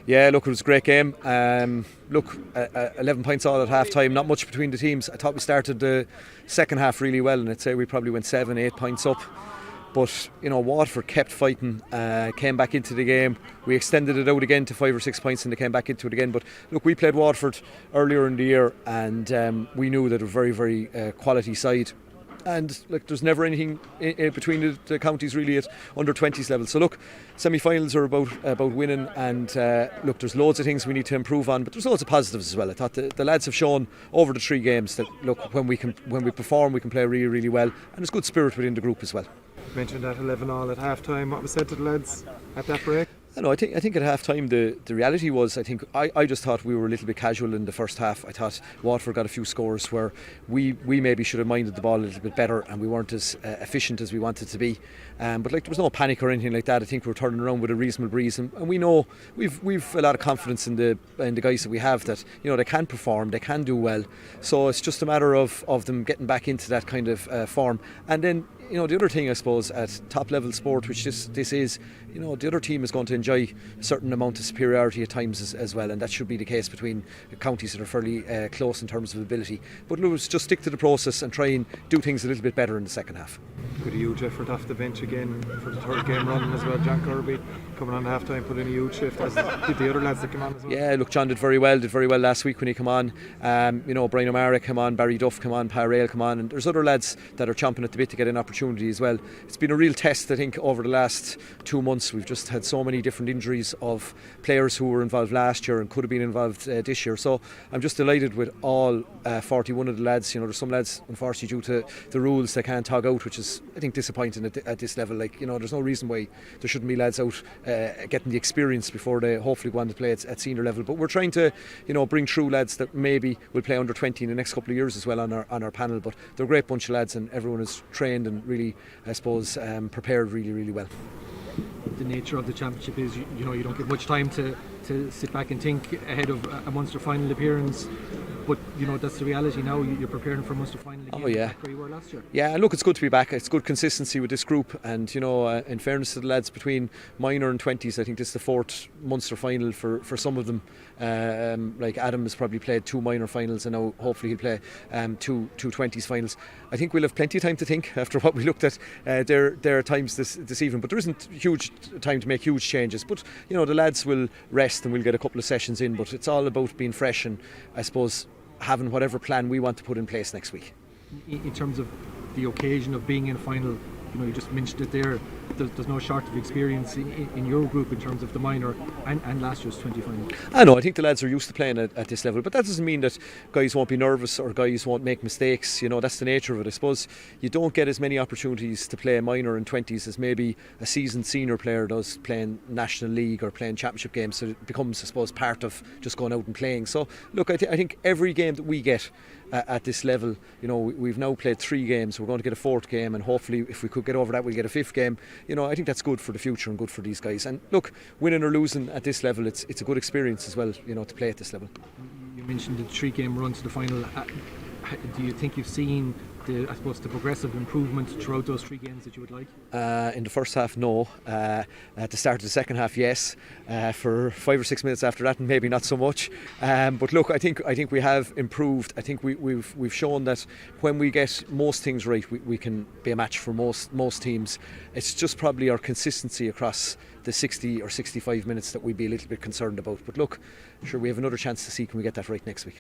Yeah, look, it was a great game. 11 points all at half time, not much between the teams. I thought we started the second half really well, and I'd say we probably went 7-8 points up. But, Waterford kept fighting, came back into the game. We extended it out again to 5 or 6 points and they came back into it again. But look, we played Waterford earlier in the year and we knew that a very, very quality side. And look, there's never anything between the counties really at under 20s level. So look, semi-finals are about winning, and look, there's loads of things we need to improve on, but there's loads of positives as well. I thought the lads have shown over the 3 games that look, when we perform, we can play really, really well, and there's good spirit within the group as well. You mentioned that 11 all at half time. What was said to the lads at that break? I think at half time the reality was, I just thought we were a little bit casual in the first half. I thought Waterford got a few scores where we maybe should have minded the ball a little bit better and we weren't as efficient as we wanted to be. But there was no panic or anything like that. I think we're turning around with a reasonable breeze, and we know we've a lot of confidence in the guys that we have, that they can perform, they can do well. So it's just a matter of them getting back into that kind of form. And then the other thing, I suppose, at top level sport, which this is, the other team is going to enjoy a certain amount of superiority at times as well, and that should be the case between counties that are fairly close in terms of ability. But let's just stick to the process and try and do things a little bit better in the second half. Good, a huge effort off the bench again for the third game running as well. John Kirby coming on at half time, put in a huge shift, as did the other lads that came on as well. Yeah, look, John did very well last week when he came on. Brian O'Mara came on, Barry Duff came on, Parrail came on, and there's other lads that are chomping at the bit to get an opportunity as well. It's been a real test, I think, over the last 2 months. We've just had so many different injuries of players who were involved last year and could have been involved this year. So I'm just delighted with all 41 of the lads. There's some lads, unfortunately, due to the rules, they can't tog out, which is, I think, disappointing at this level. There's no reason why there shouldn't be lads out getting the experience before they hopefully go on to play at senior level. But we're trying to, bring through lads that maybe will play under 20 in the next couple of years as well on our panel. But they're a great bunch of lads, and everyone is trained and really, I suppose, prepared really, really well. The nature of the championship is, you don't get much time to sit back and think ahead of a Munster final appearance. But that's the reality now. You're preparing for Munster final again. Oh yeah. Back where you were last year. Yeah, look, it's good to be back. It's good consistency with this group, and in fairness to the lads between minor and 20s, I think this is the 4th Munster final for some of them. Like Adam has probably played 2 minor finals, and now hopefully he'll play 2 20s finals. I think we'll have plenty of time to think after what we looked at their times this evening. But there isn't huge time to make huge changes. But the lads will rest and we'll get a couple of sessions in. But it's all about being fresh and, I suppose, having whatever plan we want to put in place next week. In terms of the occasion of being in a final, you just mentioned it there. There's no short of experience in your group in terms of the minor and last year's 20 final. I know, I think the lads are used to playing at this level, but that doesn't mean that guys won't be nervous or guys won't make mistakes. That's the nature of it. I suppose you don't get as many opportunities to play minor in 20s as maybe a seasoned senior player does playing National League or playing championship games, so it becomes, I suppose, part of just going out and playing. So look, I think every game that we get at this level, we've now played 3 games, we're going to get a 4th game, and hopefully if we could get over that we'll get a 5th game. I think that's good for the future and good for these guys. And look, winning or losing at this level, it's a good experience as well, to play at this level. You mentioned the 3-game run to the final. Do you think you've seen the progressive improvement throughout those 3 games that you would like? In the first half, no. At the start of the second half, yes. For 5 or 6 minutes after that, maybe not so much. But look, I think we have improved. I think we've shown that when we get most things right, we can be a match for most teams. It's just probably our consistency across the 60 or 65 minutes that we'd be a little bit concerned about. But look, sure, we have another chance to see can we get that right next week.